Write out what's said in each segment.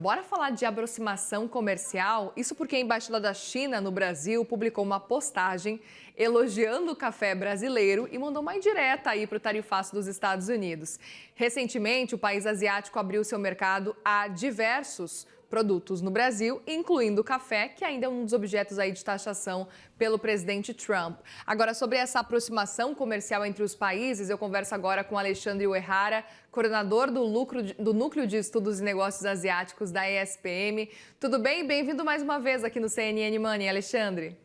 Bora falar de aproximação comercial? Isso porque a Embaixada da China no Brasil publicou uma postagem elogiando o café brasileiro e mandou uma indireta aí para o tarifaço dos Estados Unidos. Recentemente, o país asiático abriu seu mercado a diversos produtos no Brasil, incluindo o café, que ainda é um dos objetos aí de taxação pelo presidente Trump. Agora, sobre essa aproximação comercial entre os países, eu converso agora com Alexandre Uehara, coordenador do Núcleo de Estudos e Negócios Asiáticos da ESPM. Tudo bem? Bem-vindo mais uma vez aqui no CNN Money, Alexandre.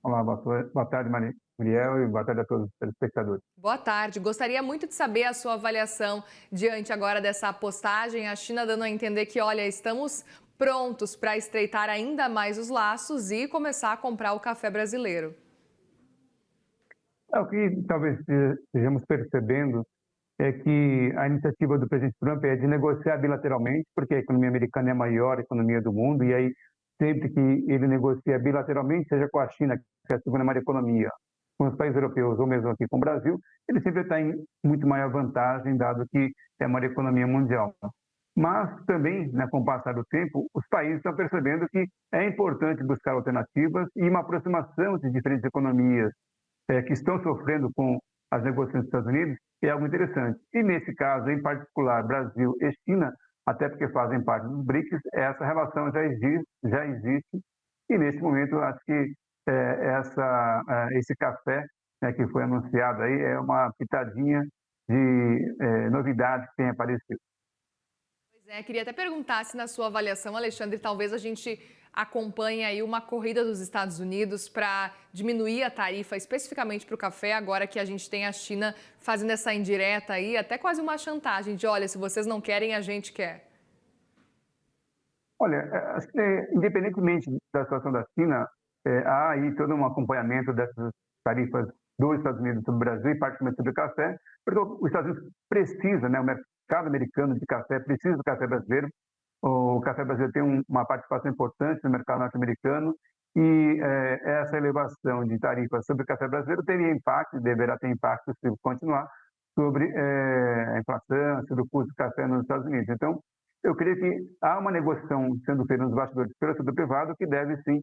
Olá, boa tarde, Muriel, e boa tarde a todos os telespectadores. Boa tarde. Gostaria muito de saber a sua avaliação diante agora dessa postagem. A China dando a entender que, olha, estamos prontos para estreitar ainda mais os laços e começar a comprar o café brasileiro. O que talvez estejamos percebendo é que a iniciativa do presidente Trump é de negociar bilateralmente, porque a economia americana é a maior economia do mundo, e aí sempre que ele negocia bilateralmente, seja com a China, que é a segunda maior economia, com os países europeus ou mesmo aqui com o Brasil, ele sempre está em muito maior vantagem, dado que é a maior economia mundial. Mas também, né, com o passar do tempo, os países estão percebendo que é importante buscar alternativas e uma aproximação de diferentes economias que estão sofrendo com as negociações dos Estados Unidos é algo interessante. E nesse caso, em particular, Brasil e China, até porque fazem parte dos BRICS, essa relação já existe e nesse momento eu acho que esse café, né, que foi anunciado aí é uma pitadinha de novidade que tem aparecido. Pois é, queria até perguntar se na sua avaliação, Alexandre, talvez a gente acompanhe aí uma corrida dos Estados Unidos para diminuir a tarifa especificamente para o café, agora que a gente tem a China fazendo essa indireta aí, até quase uma chantagem de, olha, se vocês não querem, a gente quer. Olha, acho que independentemente da situação da China, há aí todo um acompanhamento dessas tarifas dos Estados Unidos sobre o Brasil e particularmente sobre o café, porque os Estados Unidos precisa, né, o mercado americano de café precisa do café brasileiro. O café brasileiro tem uma participação importante no mercado norte-americano e essa elevação de tarifas sobre o café brasileiro teria impacto, deverá ter impacto se continuar, sobre a inflação, sobre o custo do café nos Estados Unidos. Então, eu creio que há uma negociação sendo feita nos bastidores pelo setor privado que deve, sim,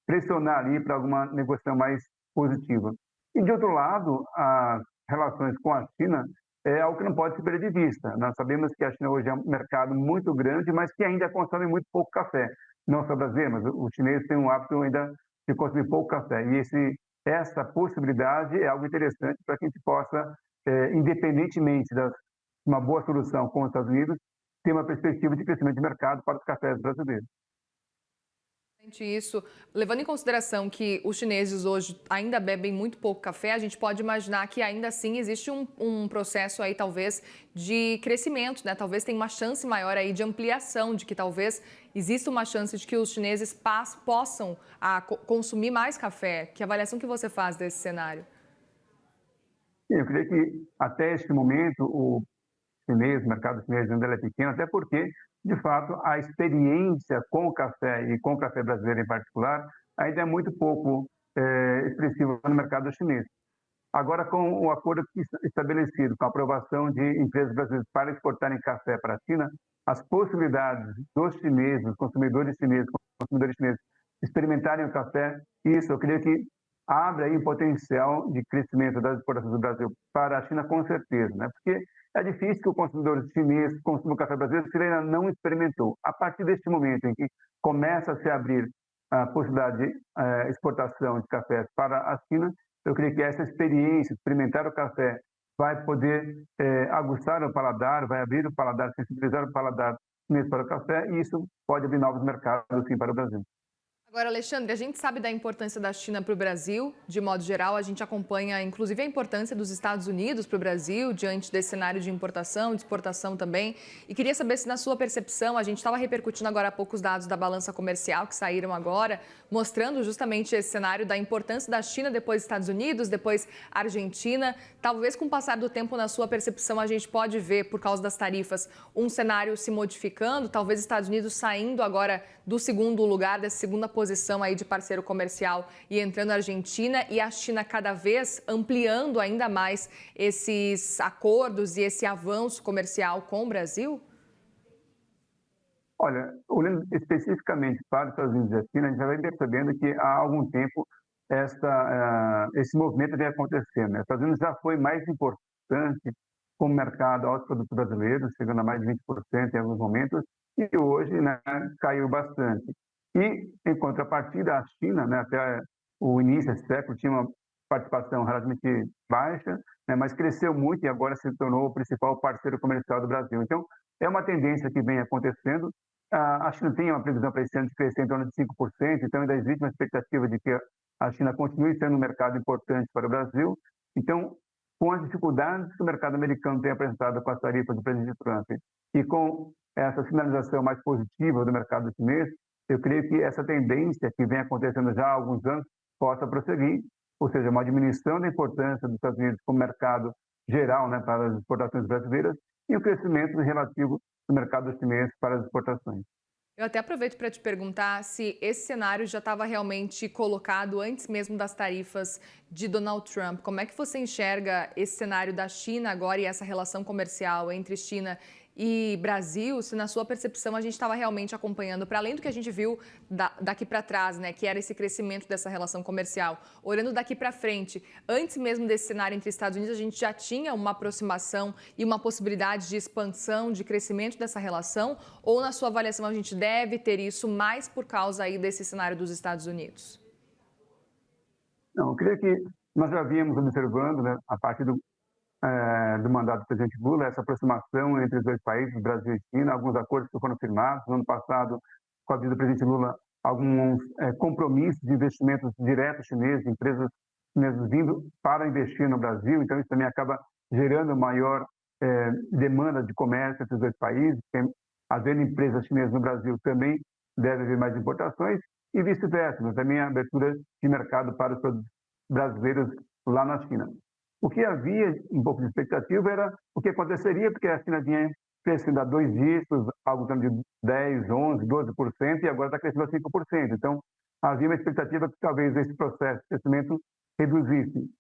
pressionar ali para alguma negociação mais positiva. E, de outro lado, as relações com a China é algo que não pode se perder de vista. Nós sabemos que a China hoje é um mercado muito grande, mas que ainda consome muito pouco café. Não só brasileiro, mas os chineses têm um hábito ainda de consumir pouco café. E essa possibilidade é algo interessante para que a gente possa, independentemente de uma boa solução com os Estados Unidos, ter uma perspectiva de crescimento de mercado para os cafés brasileiros. Isso, levando em consideração que os chineses hoje ainda bebem muito pouco café, a gente pode imaginar que ainda assim existe um processo aí talvez de crescimento, né? Talvez tenha uma chance maior aí de ampliação, de que talvez exista uma chance de que os chineses possam consumir mais café. Que avaliação que você faz desse cenário? Eu creio que até este momento o mercado chinês ainda é pequeno, até porque, de fato, a experiência com o café e com o café brasileiro em particular ainda é muito pouco expressiva no mercado chinês. Agora, com o acordo estabelecido, com a aprovação de empresas brasileiras para exportarem café para a China, as possibilidades dos chineses, dos consumidores chineses, experimentarem o café, isso eu creio que abre aí um potencial de crescimento das exportações do Brasil para a China, com certeza, né? Porque é difícil que o consumidor chinês consuma o café brasileiro se ele ainda não experimentou. A partir deste momento em que começa a se abrir a possibilidade de exportação de cafés para a China, eu creio que essa experiência, experimentar o café, vai poder aguçar o paladar, vai abrir o paladar, sensibilizar o paladar chinês para o café, e isso pode abrir novos mercados, sim, para o Brasil. Agora, Alexandre, a gente sabe da importância da China para o Brasil, de modo geral, a gente acompanha inclusive a importância dos Estados Unidos para o Brasil, diante desse cenário de importação, de exportação também. E queria saber se, na sua percepção, a gente estava repercutindo agora há pouco os dados da balança comercial que saíram agora, mostrando justamente esse cenário da importância da China, depois Estados Unidos, depois Argentina. Talvez com o passar do tempo, na sua percepção, a gente pode ver, por causa das tarifas, um cenário se modificando, talvez Estados Unidos saindo agora do segundo lugar, dessa segunda posição aí de parceiro comercial e entrando a Argentina e a China cada vez ampliando ainda mais esses acordos e esse avanço comercial com o Brasil? Olha, olhando especificamente para os Estados Unidos e a China, a gente já vem percebendo que há algum tempo esse movimento vem acontecendo, né? Os Estados Unidos já foi mais importante como mercado aos produtos brasileiros, chegando a mais de 20% em alguns momentos, e hoje, né, caiu bastante. E, em contrapartida, a China, né, até o início desse século, tinha uma participação relativamente baixa, né, mas cresceu muito e agora se tornou o principal parceiro comercial do Brasil. Então, é uma tendência que vem acontecendo. A China tem uma previsão para esse ano de crescer em torno de 5%, então ainda existe uma expectativa de que a China continue sendo um mercado importante para o Brasil. Então, com as dificuldades que o mercado americano tem apresentado com as tarifas do presidente Trump e com essa sinalização mais positiva do mercado chinês, eu creio que essa tendência que vem acontecendo já há alguns anos possa prosseguir, ou seja, uma diminuição da importância dos Estados Unidos como mercado geral, né, para as exportações brasileiras e o crescimento relativo do mercado chinês para as exportações. Eu até aproveito para te perguntar se esse cenário já estava realmente colocado antes mesmo das tarifas de Donald Trump. Como é que você enxerga esse cenário da China agora e essa relação comercial entre China e Brasil? Se na sua percepção a gente estava realmente acompanhando, para além do que a gente viu daqui para trás, né, que era esse crescimento dessa relação comercial, olhando daqui para frente, antes mesmo desse cenário entre Estados Unidos, a gente já tinha uma aproximação e uma possibilidade de expansão, de crescimento dessa relação? Ou na sua avaliação a gente deve ter isso mais por causa aí desse cenário dos Estados Unidos? Não, eu creio que nós já vínhamos observando, né, a partir do mandato do presidente Lula, essa aproximação entre os dois países, Brasil e China, alguns acordos que foram firmados. No ano passado, com a vida do presidente Lula, alguns compromissos de investimentos diretos chineses, empresas chinesas vindo para investir no Brasil. Então, isso também acaba gerando maior demanda de comércio entre os dois países. Havendo empresas chinesas no Brasil, também deve haver mais importações e vice-versa, mas também a abertura de mercado para os produtos brasileiros lá na China. O que havia um pouco de expectativa era o que aconteceria, porque a China vinha crescendo a 2 dígitos, algo em torno de 10, 11, 12%, e agora está crescendo a 5%. Então, havia uma expectativa que talvez esse processo de crescimento reduzisse.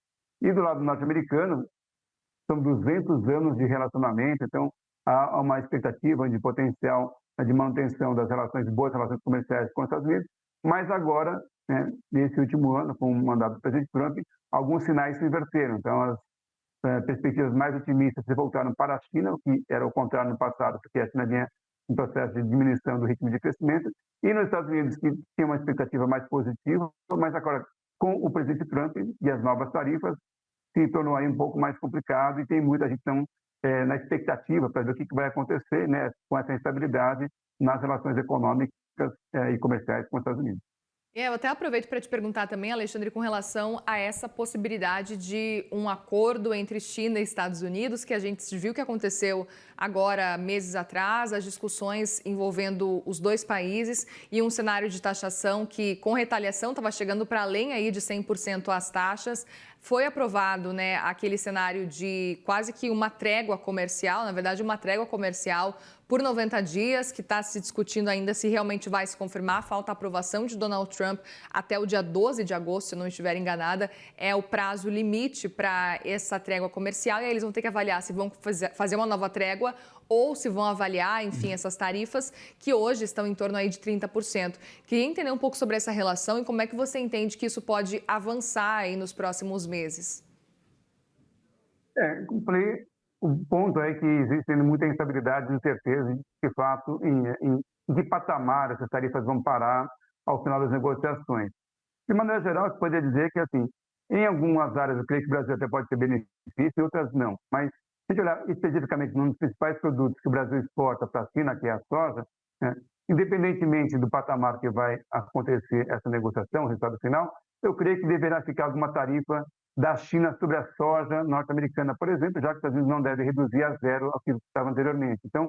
E do lado norte-americano, são 200 anos de relacionamento, então há uma expectativa de potencial de manutenção das relações, boas relações comerciais com os Estados Unidos, mas agora, né, nesse último ano, com o mandato do presidente Trump, alguns sinais se inverteram. Então, as perspectivas mais otimistas se voltaram para a China, o que era o contrário no passado, porque a China vinha em processo de diminuição do ritmo de crescimento, e nos Estados Unidos, que tinha uma expectativa mais positiva, mas agora, com o presidente Trump e as novas tarifas, se tornou aí um pouco mais complicado e tem muita gente então, na expectativa para ver o que vai acontecer, né, com essa instabilidade nas relações econômicas e comerciais com os Estados Unidos. Eu até aproveito para te perguntar também, Alexandre, com relação a essa possibilidade de um acordo entre China e Estados Unidos, que a gente viu que aconteceu agora, meses atrás, as discussões envolvendo os dois países e um cenário de taxação que, com retaliação, estava chegando para além aí de 100% as taxas. Foi aprovado, né, aquele cenário de quase que uma trégua comercial, na verdade, uma trégua comercial por 90 dias, que está se discutindo ainda se realmente vai se confirmar. Falta a aprovação de Donald Trump até o dia 12 de agosto, se eu não estiver enganada, é o prazo limite para essa trégua comercial. E aí eles vão ter que avaliar se vão fazer uma nova trégua ou se vão avaliar, enfim, essas tarifas que hoje estão em torno aí de 30%. Queria entender um pouco sobre essa relação e como é que você entende que isso pode avançar aí nos próximos meses. Como falei, o ponto é que existe muita instabilidade e incerteza, de fato, em que patamar essas tarifas vão parar ao final das negociações. De maneira geral, se poderia dizer que, assim, em algumas áreas, eu creio que o Brasil até pode ter benefício, em outras não. Mas, se a gente olhar especificamente num dos principais produtos que o Brasil exporta para a China, que é a soja, né, independentemente do patamar que vai acontecer essa negociação, o resultado final, eu creio que deverá ficar alguma tarifa da China sobre a soja norte-americana, por exemplo, já que os Estados Unidos não devem reduzir a zero aquilo que estava anteriormente. Então,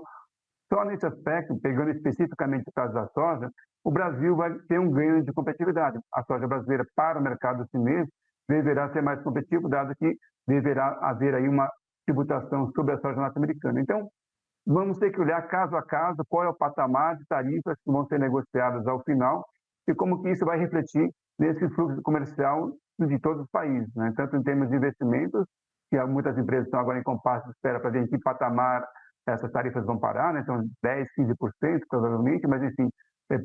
só nesse aspecto, pegando especificamente o caso da soja, o Brasil vai ter um ganho de competitividade. A soja brasileira para o mercado chinês deverá ser mais competitivo, dado que deverá haver aí uma tributação sobre a soja norte-americana. Então, vamos ter que olhar caso a caso qual é o patamar de tarifas que vão ser negociadas ao final e como que isso vai refletir nesse fluxo comercial de todos os países, né? Tanto em termos de investimentos, que muitas empresas estão agora em compasso de espera para ver em que patamar essas tarifas vão parar, né? Então 10, 15% provavelmente, mas enfim,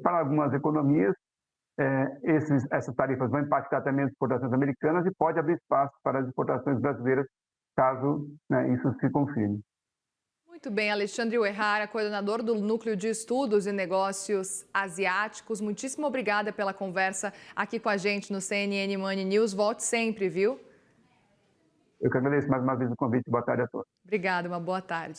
para algumas economias, essas tarifas vão impactar também as exportações americanas e pode abrir espaço para as exportações brasileiras, caso, né, isso se confirme. Muito bem, Alexandre Uehara, coordenador do Núcleo de Estudos e Negócios Asiáticos. Muitíssimo obrigada pela conversa aqui com a gente no CNN Money News. Volte sempre, viu? Eu que agradeço mais uma vez o convite. Boa tarde a todos. Obrigada, uma boa tarde.